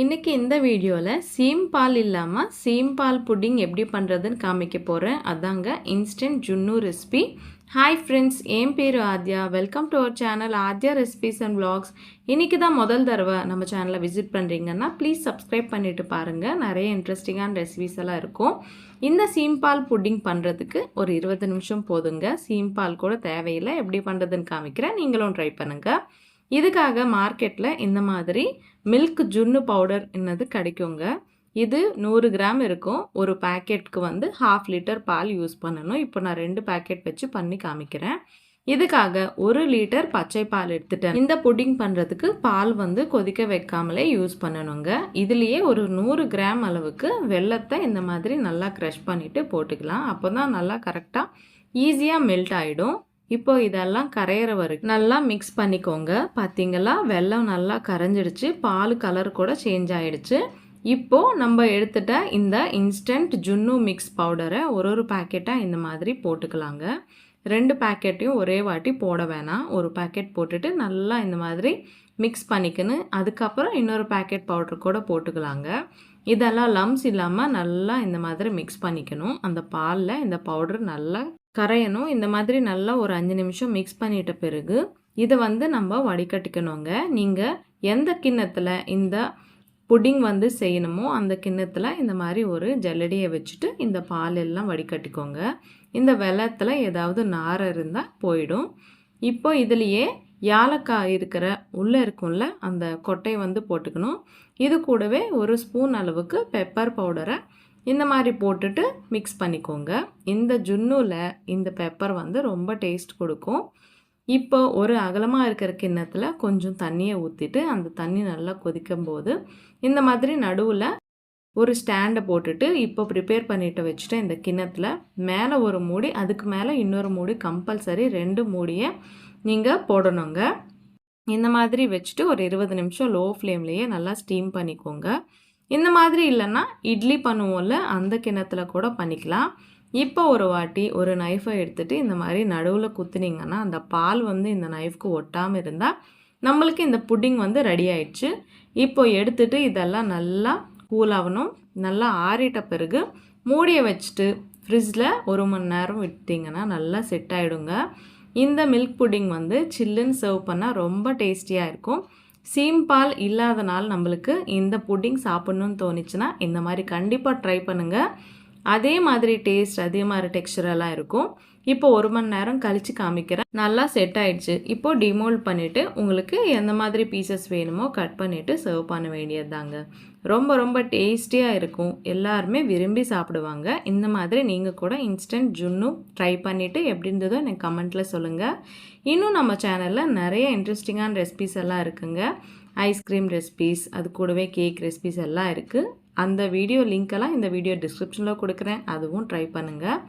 இன்னைக்கு இந்த வீடியோவில் சீம்பால் இல்லாமல் சீம்பால் புட்டிங் எப்படி பண்ணுறதுன்னு காமிக்க போகிறேன். அதாங்க இன்ஸ்டன்ட் ஜுன்னு ரெசிபி. ஹாய் ஃப்ரெண்ட்ஸ், என் பேர் Aadya. Welcome to our channel Aadya recipes and vlogs. இன்றைக்கி தான் முதல் தடவை நம்ம சேனலை விசிட் பண்ணுறீங்கன்னா ப்ளீஸ் சப்ஸ்கிரைப் பண்ணிவிட்டு பாருங்கள். நிறைய இன்ட்ரெஸ்டிங்கான ரெசிபிஸ் எல்லாம் இருக்கும். இந்த சீம்பால் புட்டிங் பண்ணுறதுக்கு ஒரு 20 நிமிஷம் போதுங்க. சீம்பால் கூட தேவையில்லை. எப்படி பண்ணுறதுன்னு காமிக்கிறேன், நீங்களும் ட்ரை பண்ணுங்கள். இதுக்காக மார்க்கெட்டில் இந்த மாதிரி மில்க் ஜுன்னு பவுடர் என்னது கிடைக்குங்க. இது 100 கிராம் இருக்கும். ஒரு பேக்கெட்டுக்கு வந்து 1/2 லிட்டர் பால் யூஸ் பண்ணணும். இப்போ நான் 2 பேக்கெட் வச்சு பண்ணி காமிக்கிறேன். இதுக்காக 1 லிட்டர் பச்சை பால் எடுத்துட்டேன். இந்த புட்டிங் பண்ணுறதுக்கு பால் வந்து கொதிக்க வைக்காமலே யூஸ் பண்ணணுங்க. இதுலேயே ஒரு 100 கிராம் அளவுக்கு வெல்லத்தை இந்த மாதிரி நல்லா க்ரஷ் பண்ணிவிட்டு போட்டுக்கலாம். அப்போ தான் நல்லா கரெக்டாக ஈஸியாக மெல்ட் ஆகிடும். இப்போ இதெல்லாம் கரையிற வரைக்கும் நல்லா மிக்ஸ் பண்ணிக்கோங்க. பார்த்தீங்களா, வெல்லம் நல்லா கரைஞ்சிடுச்சு, பால் கலர் கூட சேஞ்ச் ஆகிடுச்சு. இப்போது நம்ம எடுத்துகிட்ட இந்த இன்ஸ்டன்ட் ஜுன்னு மிக்ஸ் பவுடரை ஒரு பேக்கெட்டாக இந்த மாதிரி போட்டுக்கலாங்க. 2 பேக்கெட்டையும் ஒரே வாட்டி போட வேணாம். ஒரு பேக்கெட் போட்டுட்டு நல்லா இந்த மாதிரி மிக்ஸ் பண்ணிக்கணும். அதுக்கப்புறம் இன்னொரு பேக்கெட் பவுடர் கூட போட்டுக்கலாங்க. இதெல்லாம் லம்ஸ் இல்லாமல் நல்லா இந்த மாதிரி மிக்ஸ் பண்ணிக்கணும். அந்த பாலில் இந்த பவுடர் நல்லா கரையணும். இந்த மாதிரி நல்லா ஒரு 5 நிமிஷம் மிக்ஸ் பண்ணிட்ட பிறகு இதை வந்து நம்ம வடிகட்டிக்கணுங்க. நீங்கள் எந்த கிண்ணத்தில் இந்த புட்டிங் வந்து செய்யணுமோ அந்த கிண்ணத்தில் இந்த மாதிரி ஒரு ஜல்லடியை வச்சுட்டு இந்த பால் எல்லாம் வடிகட்டிக்கோங்க. இந்த வெல்லத்தில் ஏதாவது நார் இருந்தால் போயிடும். இப்போ இதுலேயே ஏலக்காய் இருக்கிற உள்ளே இருக்கும்ல அந்த கொட்டை வந்து போட்டுக்கணும். இது கூடவே 1 ஸ்பூன் அளவுக்கு பெப்பர் பவுடரை இந்த மாதிரி போட்டுட்டு மிக்ஸ் பண்ணிக்கோங்க. இந்த ஜுன்னுவில் இந்த பெப்பர் வந்து ரொம்ப டேஸ்ட் கொடுக்கும். இப்போ ஒரு அகலமாக இருக்கிற கிண்ணத்தில் கொஞ்சம் தண்ணியை ஊற்றிட்டு அந்த தண்ணி நல்லா கொதிக்கும் போது இந்த மாதிரி நடுவில் ஒரு ஸ்டாண்டை போட்டுட்டு இப்போ ப்ரிப்பேர் பண்ணிட்டு வச்சுட்டு இந்த கிண்ணத்தில் மேலே ஒரு மூடி, அதுக்கு மேலே இன்னொரு மூடி, கம்பல்சரி 2 மூடியை நீங்கள் போடணுங்க. இந்த மாதிரி வச்சுட்டு ஒரு 20 நிமிஷம் லோ ஃப்ளேம்லேயே நல்லா ஸ்டீம் பண்ணிக்கோங்க. இந்த மாதிரி இல்லைன்னா இட்லி பண்ணுவோம்ல அந்த கிண்ணத்தில் கூட பண்ணிக்கலாம். இப்போ ஒரு வாட்டி ஒரு நைஃபை எடுத்துகிட்டு இந்த மாதிரி நடுவில் குத்துனீங்கன்னா அந்த பால் வந்து இந்த நைஃப்க்கு ஒட்டாமல் இருந்தால் நம்மளுக்கு இந்த புட்டிங் வந்து ரெடி ஆயிடுச்சு. இப்போ எடுத்துகிட்டு இதெல்லாம் நல்லா கூலாகணும். நல்லா ஆறிட்ட பிறகு மூடியை வச்சுட்டு ஃப்ரிட்ஜில் 1 மணி நேரம் விட்டிங்கன்னா நல்லா செட் ஆகிடுங்க. இந்த மில்க் புட்டிங் வந்து சில்லுன்னு சர்வ் பண்ணால் ரொம்ப டேஸ்டியாக இருக்கும். சீம்பால் இல்லாதனால் நம்மளுக்கு இந்த புட்டிங் சாப்பிட்ணுன்னு தோணுச்சுன்னா இந்த மாதிரி கண்டிப்பாக ட்ரை பண்ணுங்கள். அதே மாதிரி டேஸ்ட், அதே மாதிரி டெக்ஸ்சர் எல்லாம் இருக்கும். இப்போ 1 மணி நேரம் கழித்து காமிக்கிறேன். நல்லா செட் ஆகிடுச்சு. இப்போது டிமோல்ட் பண்ணிவிட்டு உங்களுக்கு எந்த மாதிரி பீசஸ் வேணுமோ கட் பண்ணிவிட்டு சர்வ் பண்ண வேண்டியது தாங்க. ரொம்ப ரொம்ப டேஸ்டியாக இருக்கும். எல்லாருமே விரும்பி சாப்பிடுவாங்க. இந்த மாதிரி நீங்கள் கூட இன்ஸ்டன்ட் ஜுன்னு ட்ரை பண்ணிவிட்டு எப்படி இருந்ததோ எனக்கு கமெண்ட்டில் சொல்லுங்கள். இன்னும் நம்ம சேனலில் நிறைய இன்ட்ரெஸ்டிங்கான ரெசிபிஸ் எல்லாம் இருக்குங்க. ஐஸ்கிரீம் ரெசிபிஸ், அது கூடவே கேக் ரெசிபிஸ் எல்லாம் இருக்குது. அந்த வீடியோ லிங்க்கெல்லாம் இந்த வீடியோ டிஸ்கிரிப்ஷனில் கொடுக்குறேன். அதுவும் ட்ரை பண்ணுங்கள்.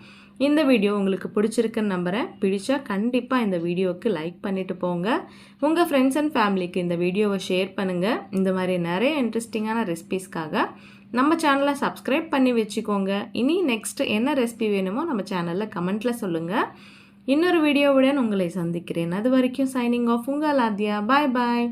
இந்த வீடியோ உங்களுக்கு பிடிச்சிருக்குன்னு நம்புகிறேன். பிடிச்சா கண்டிப்பாக இந்த வீடியோவுக்கு லைக் பண்ணிவிட்டு போங்க. உங்கள் ஃப்ரெண்ட்ஸ் அண்ட் ஃபேமிலிக்கு இந்த வீடியோவை ஷேர் பண்ணுங்கள். இந்த மாதிரி நிறைய இன்ட்ரெஸ்டிங்கான ரெசிபிஸ்க்காக நம்ம சேனலை சப்ஸ்கிரைப் பண்ணி வச்சுக்கோங்க. இனி நெக்ஸ்ட் என்ன ரெசிபி வேணுமோ நம்ம சேனலில் கமெண்ட்டில் சொல்லுங்கள். இன்னொரு வீடியோவுடன் உங்களை சந்திக்கிறேன். அது வரைக்கும் சைனிங் ஆஃப், உங்கள் ஆத்யா. பாய் பாய்.